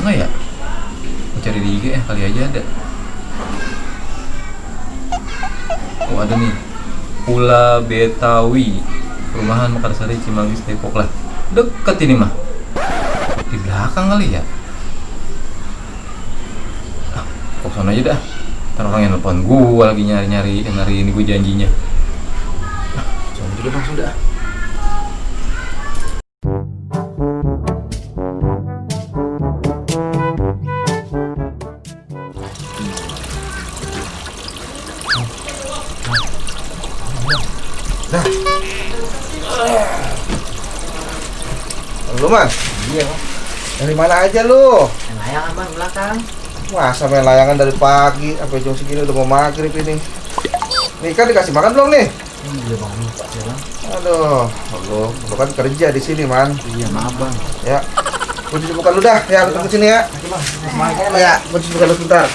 nggak ya? Mau cari di IG ya, kali aja ada. Oh ada nih, Pula Betawi, perumahan Mekarsari, Cimanggis, Depok lah. Deket ini mah. Di belakang kali ya. Kok sana aja dah. Ntar orang yang nelfon gua lagi nyari ini gua janjinya. Soalnya juga bang sudah. Dah. Lu man? Iya bang. Dari mana aja lu? Layangan bang belakang. Masa main layangan dari pagi sampai jam segini udah mau maghrib ini. Nih kan dikasih makan belum nih? Iya bang, lupa ya bang. Aduh, lu kan kerja di sini man. Iya maaf bang. Ya, gua cuci muka lu dah. Ya, lu tunggu sini ya. Oke bang, semangat Ya, gua cuci muka lu sebentar.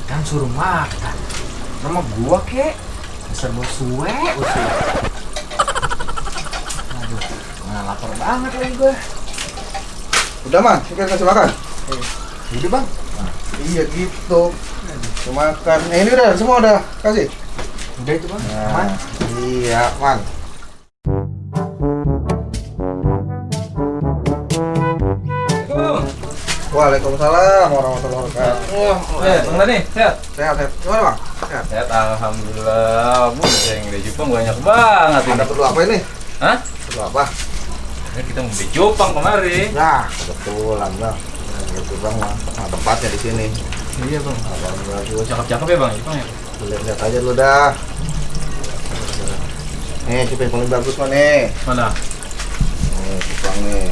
kan suruh makan. Nama gua kek. Dasar bos suwe. Aduh, lapar banget lagi gua. Udah man, kita kasih makan. Udah bang. Iya gitu. Kasih makan. Ini udah semua udah kasih. Udah itu bang. Nah, Aman. iya man. Waalaikumsalam warahmatullahi wabarakatuh. Bang Dani, sehat? Sehat, sehat. Gimana bang? Sehat. Sehat, alhamdulillah. Bu, yang dari Jepang banyak banget ini. Ada perlu apa ini? Hah? Perlu apa? Ini kita mau beli Jepang kemarin. Nah, kebetulan bang. Gitu bang, nah, tempatnya di sini. Iya bang. Alhamdulillah bagus. Cakep-cakep ya bang, Jepang ya? Lihat aja dulu dah. Nih, coba yang paling bagus mana nih? Mana? Nih, Jepang nih.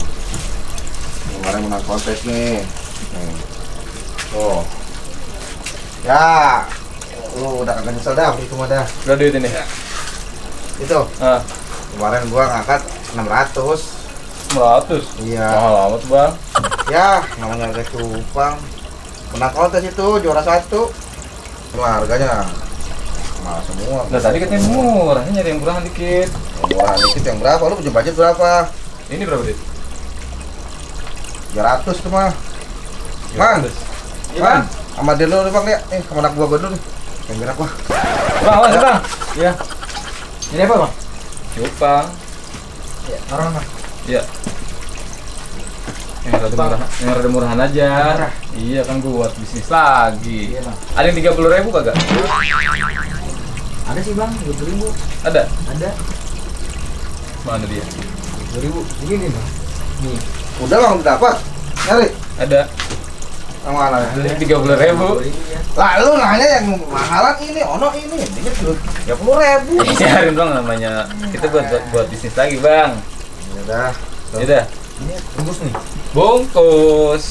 Kemarin menang kontes nih. Nih. Tuh. Ya. Lu udah kagak nyesel dah, itu mah dah. Udah duit ini? Itu. Ah, Kemarin gua ngangkat 600. 100. Iya. Mahal amat bang. Ya, namanya harga cupang. Menang kontes itu juara 1. Cuma harganya mahal semua. Nah tadi katanya murah, ini nyari yang murahan dikit. Yang murah dikit yang berapa? Lu punya budget berapa? Ini berapa duit? 300 tuh mah. Man. Iya Man. bang. Sama dia dulu bang ya. Sama anak gua dulu nih. Yang gerak gua. Bang, awas ya bang. Iya. Ini apa bang? Jepang. Iya. Orang bang. Iya. Yang rada murahan aja. Murah. Iya kan gua buat bisnis lagi. Iya bang. Ada yang 30.000 kagak? Ada sih bang, 20.000. Ada. Ada. Mana dia? 20.000. Ini nih bang. Nih. Udah bang, udah dapat. Nyari. Ada. Yang mana? Ada 30.000. Ya. Lalu nanya yang mahalan ini, ono ini. Dikit dulu 30.000. Cariin bang namanya. Kita buat bisnis lagi bang. Udah. Udah. Ini tembus nih. Bungkus.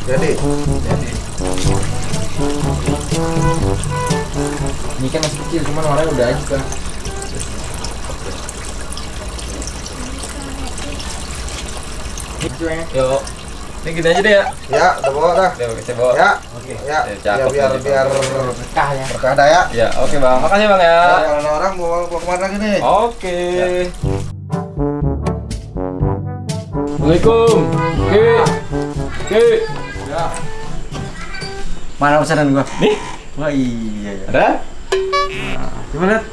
Jadi. Ini kan masih kecil, cuman warnanya udah aja kan. Itu ya. Yuk. Ini gini aja deh ya. Ya, udah bawa dah. Udah saya bawa. Ya. Oke. Ya, Ya, cakep biar tadi, biar Bang. Berkah ya. berkah dah ya. Ya, oke bang. Makasih bang ya. Ya, kalau ada orang mau kemana lagi nih? Oke. Assalamualaikum. Oke. Ya. Mana pesanan gua? Nih, Wah iya ya. ada? Coba lihat.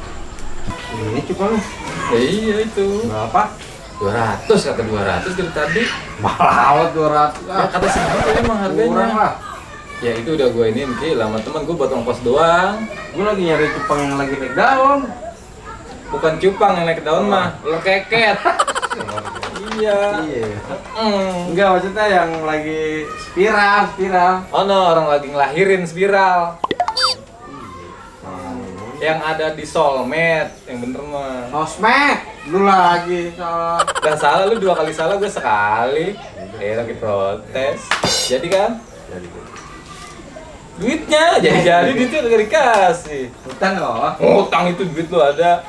Ini coba lu. Iya itu. Berapa? 200 kata 200 dari tadi. Mahal 200. Ya kata segitu emang harganya. Kurang lah. Ya itu udah gue ini mungkin lama teman gue buat ongkos doang. Gua lagi nyari cupang yang lagi naik daun. Bukan cupang yang naik daun mah, lo keket. Iya. Iya. Mm. Enggak, maksudnya yang lagi spiral. Oh no, orang lagi ngelahirin spiral. Yang ada di Soulmate, yang bener mah. Sosmed. Lu lagi salah. Udah salah lu 2 kali salah, gue sekali. Lagi protes. Jadi kan? Duitnya jadi duitnya kagak dikasih. Utang loh. Utang itu duit lu ada.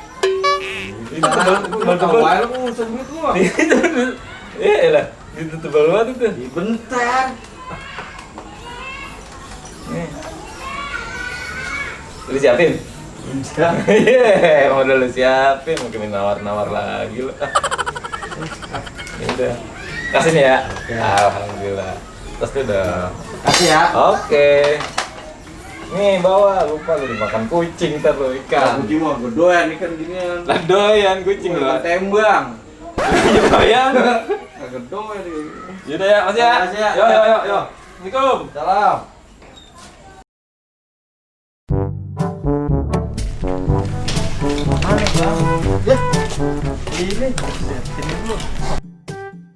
Itu Lu tebal-tebal. urusan duit lu. Iya lah. Itu tebal banget itu. Bentar. Nih. Lu siapin? Iya, mau udah lu siapin, mungkin nawar-nawar lagi lu. Ya udah. Kasih nih ya. Alhamdulillah. Terus tuh udah. Kasih ya. Oke. Nih bawa, lupa lu dimakan kucing ntar lu ikan. Kucing mah gedoyan ikan ginian. Lah doyan kucing lu. Tembang. Doyan. Gedoyan ini. Yaudah ya, makasih ya. Makasih ya. Yo. Assalamualaikum. Salam. Mana bang? Ya. Ini dulu.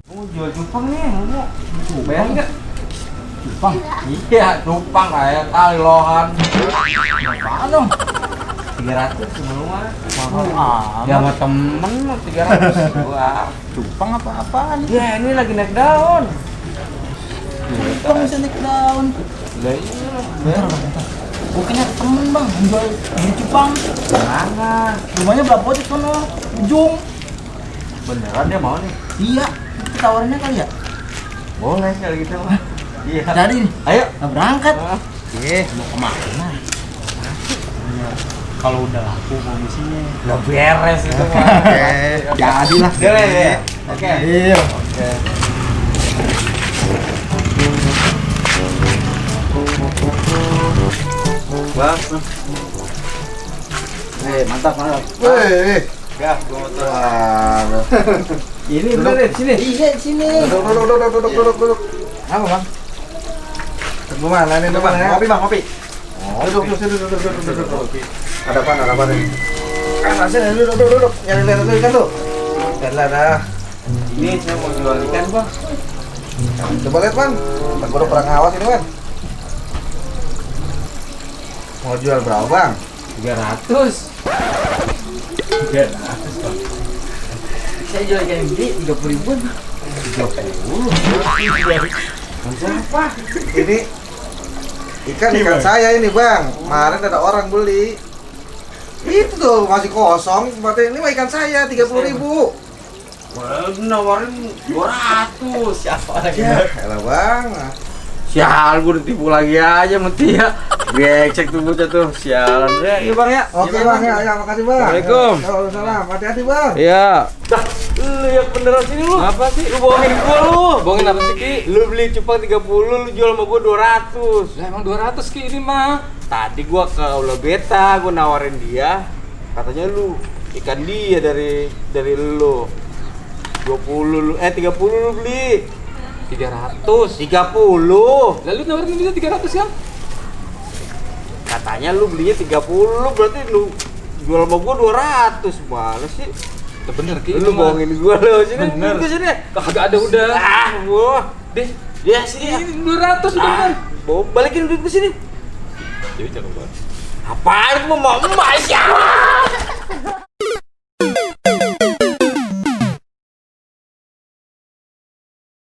Mau jual cupang nih, mau bayar nggak? Cupang? Iya, cupang kayak kali lohan. Apaan dong? 300 semua. Ya sama temen mah 300. Wah, cupang apa-apaan? Ya ini lagi naik daun. Cupang bisa naik daun. Lah iya. Bentar. Bukannya temen bang, jual beli cupang. Mana? Rumahnya berapa di sono? Ujung. Beneran dia mau nih? Iya, itu tawarannya kali ya? Boleh kalau gitu mah. Iya. Jadi nih, Ayo. nah berangkat. Iya. Mau kemana? Kalau udah laku komisinya. Udah beres itu mah. Jadilah. Ya. Oke. Iya. Oke. Bang. Mantap. Weh. Ya, gua mau tahu. Wah. Ini bener deh, sini. Iya di sini. Duduk. Apa bang? Tunggu mana nih depan ya? Kopi bang, kopi. Duduk. Ada apa nih? Sini duduk. Yang lihat itu ikan tuh. Lihat dah. Ini saya mau jual ikan bang. Coba lihat bang. Aku udah pernah ngawas ini bang. Mau jual berapa bang? 300. 300 bang. Saya jual ikan gede 30.000. 30. Siapa? Ini ikan saya ini bang. Kemarin ada orang beli. Itu tuh masih kosong. Berarti ini mah ikan saya 30.000. Wah, nawarin 200. Siapa lagi? Ya, elah bang. Sial, gue ditipu lagi aja mesti ya. Becek tuh bocah tuh, sialan. Ya, iya bang ya. Oke Iya, bang, ya, makasih bang. Assalamualaikum. Waalaikumsalam. Hati-hati bang. Iya. Dah, lu yang beneran sini lu. Apa sih? Lu bohongin gua lu. Bohongin apa sih, Ki? Lu beli cupang 30, lu jual sama gua 200. Lah emang 200 Ki ini mah. Tadi gua ke Ula Beta, gua nawarin dia. Katanya lu ikan dia dari lu. 30 lu beli. 300. 30. Lalu nawarin bisa 300 kan? Katanya lu belinya 30, berarti lu jual sama gua 200. Mana sih? Itu bener Ki. Lu bohongin gua lu sini. Bener. Ke sini. Kagak ada udah. Ah, gua. Deh, Ya sini. ini 200 udah kan. Balikin duit ke sini. Jadi cakep banget. Apaan itu mau emak ya?